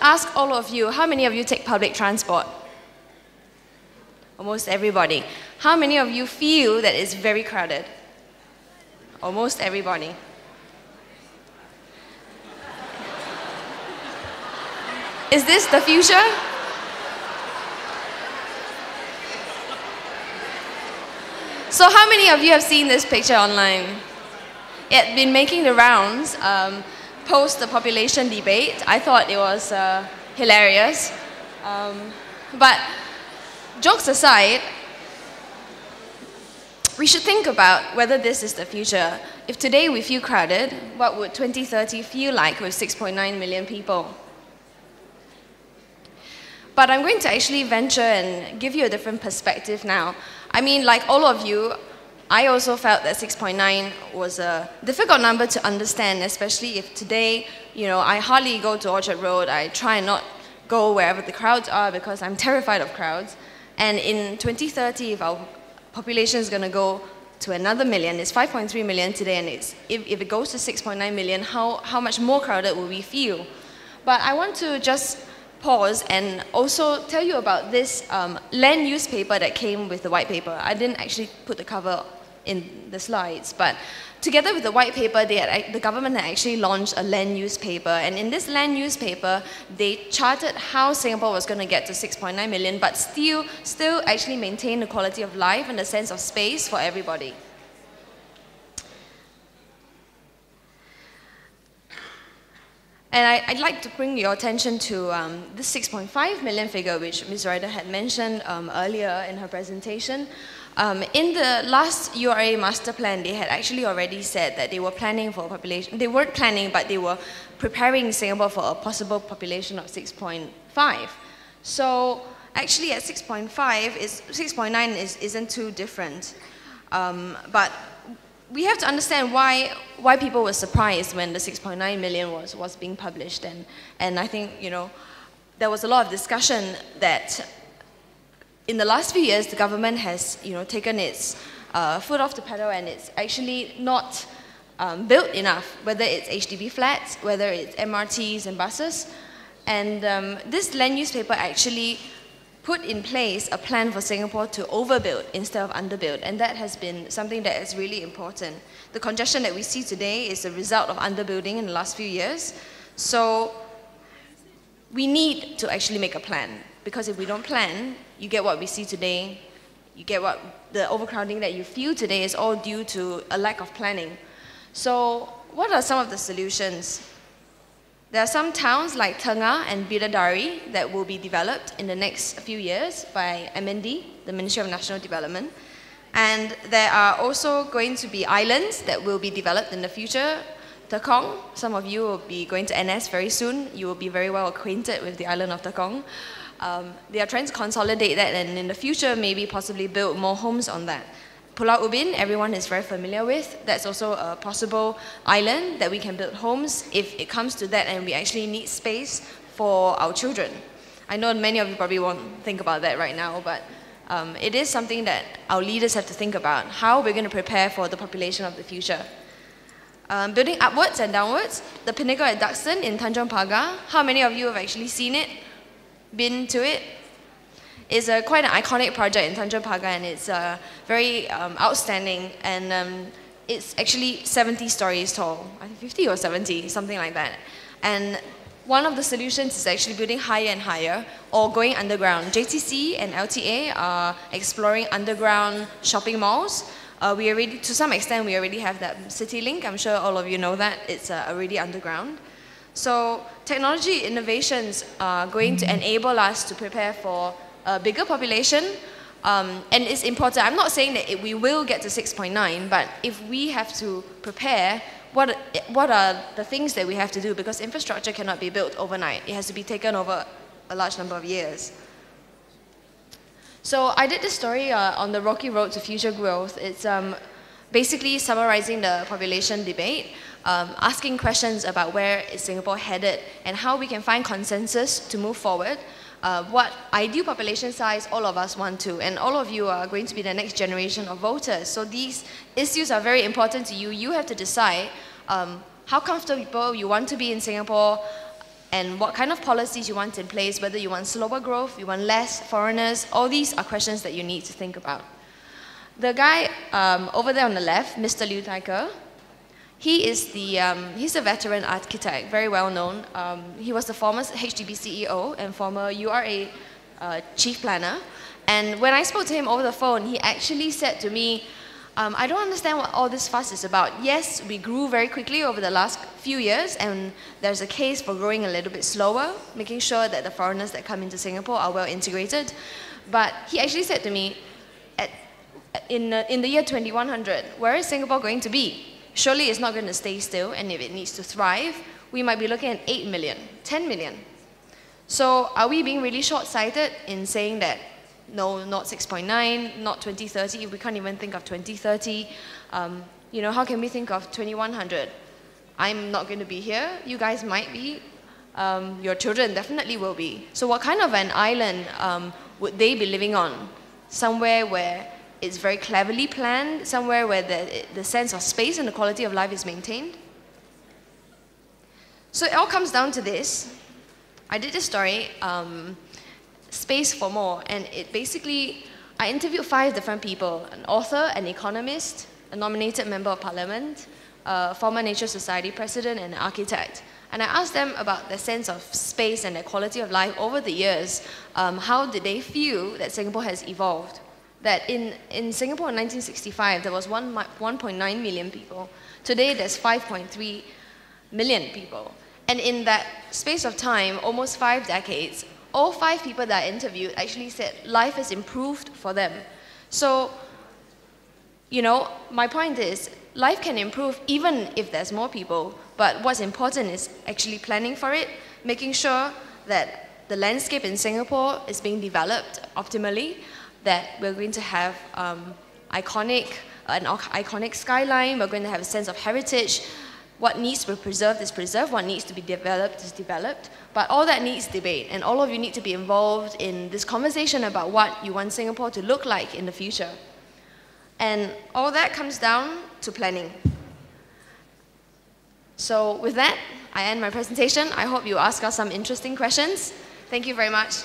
ask all of you, how many of you take public transport? Almost everybody. How many of you feel that it's very crowded? Almost everybody. Is this the future? So how many of you have seen this picture online? It had been making the rounds post the population debate. I thought it was hilarious. But jokes aside, we should think about whether this is the future. If today we feel crowded, what would 2030 feel like with 6.9 million people? But I'm going to actually venture and give you a different perspective now. I mean, like all of you, I also felt that 6.9 was a difficult number to understand, especially if today, you know, I hardly go to Orchard Road. I try and not go wherever the crowds are because I'm terrified of crowds. And in 2030, if our population is going to go to another million, it's 5.3 million today, and if it goes to 6.9 million, how much more crowded will we feel? But I want to just pause and also tell you about this land use paper that came with the white paper. I didn't actually put the cover in the slides, but together with the white paper, the government had actually launched a land use paper. And in this land use paper, they charted how Singapore was going to get to 6.9 million, but still actually maintain the quality of life and the sense of space for everybody. And I'd like to bring your attention to this 6.5 million figure, which Ms. Ryder had mentioned earlier in her presentation. In the last URA master plan, they had actually already said that they were planning for a population. They weren't planning, but they were preparing Singapore for a possible population of 6.5. So actually at 6.5, 6.9 isn't too different. But we have to understand why people were surprised when the 6.9 million was being published. And I think, you know, there was a lot of discussion that in the last few years, the government has, you know, taken its foot off the pedal, and it's actually not built enough, whether it's HDB flats, whether it's MRTs and buses. And this land use paper actually put in place a plan for Singapore to overbuild instead of underbuild, and that has been something that is really important. The congestion that we see today is a result of underbuilding in the last few years. So we need to actually make a plan, because if we don't plan, you get what we see today, you get what the overcrowding that you feel today is all due to a lack of planning. So what are some of the solutions? There are some towns like Tengah and Bidadari that will be developed in the next few years by MND, the Ministry of National Development. And there are also going to be islands that will be developed in the future. Tekong, some of you will be going to NS very soon. You will be very well acquainted with the island of Tekong. They are trying to consolidate that, and in the future maybe possibly build more homes on that. Pulau Ubin, everyone is very familiar with. That's also a possible island that we can build homes if it comes to that and we actually need space for our children. I know many of you probably won't think about that right now, but it is something that our leaders have to think about, how we're going to prepare for the population of the future. Building upwards and downwards, the pinnacle at Duxton in Tanjong Pagar. How many of you have actually seen it, been to it? It's quite an iconic project in Tanjong Pagar, and it's very outstanding, and it's actually 70 stories tall. I think 50 or 70, something like that. And one of the solutions is actually building higher and higher or going underground. JTC and LTA are exploring underground shopping malls. To some extent, we already have that CityLink. I'm sure all of you know that. It's already underground. So technology innovations are going to enable us to prepare for a bigger population, and it's important. I'm not saying that we will get to 6.9, but if we have to prepare, what are the things that we have to do? Because infrastructure cannot be built overnight. It has to be taken over a large number of years. So I did this story on the rocky road to future growth. It's basically summarizing the population debate, asking questions about where is Singapore headed and how we can find consensus to move forward. What ideal population size all of us want to, and all of you are going to be the next generation of voters. So these issues are very important to you. You have to decide how comfortable you want to be in Singapore, and what kind of policies you want in place, whether you want slower growth, you want less foreigners, all these are questions that you need to think about. The guy over there on the left, Mr. Liu Taiker, he's a veteran architect, very well known. He was the former HDB CEO and former URA chief planner. And when I spoke to him over the phone, he actually said to me, I don't understand what all this fuss is about. Yes, we grew very quickly over the last few years, and there's a case for growing a little bit slower, making sure that the foreigners that come into Singapore are well integrated. But he actually said to me, in the year 2100, where is Singapore going to be? Surely it's not going to stay still, and if it needs to thrive, we might be looking at 8 million, 10 million. So are we being really short-sighted in saying that, no, not 6.9, not 2030, we can't even think of 2030. You know, how can we think of 2100? I'm not going to be here, you guys might be, your children definitely will be. So what kind of an island would they be living on? Somewhere where it's very cleverly planned, somewhere where the sense of space and the quality of life is maintained? So it all comes down to this. I did this story, Space for More, and it basically, I interviewed 5 different people, an author, an economist, a nominated member of parliament, a former Nature Society president, and an architect. And I asked them about their sense of space and their quality of life over the years. How did they feel that Singapore has evolved? That in Singapore in 1965, there was 1.9 million people. Today, there's 5.3 million people. And in that space of time, almost 5 decades, all 5 people that I interviewed actually said life has improved for them. So, you know, my point is, life can improve even if there's more people, but what's important is actually planning for it, making sure that the landscape in Singapore is being developed optimally, that we're going to have an iconic skyline, we're going to have a sense of heritage. What needs to be preserved is preserved, what needs to be developed is developed, but all that needs debate, and all of you need to be involved in this conversation about what you want Singapore to look like in the future. And all that comes down to planning. So with that, I end my presentation. I hope you ask us some interesting questions. Thank you very much.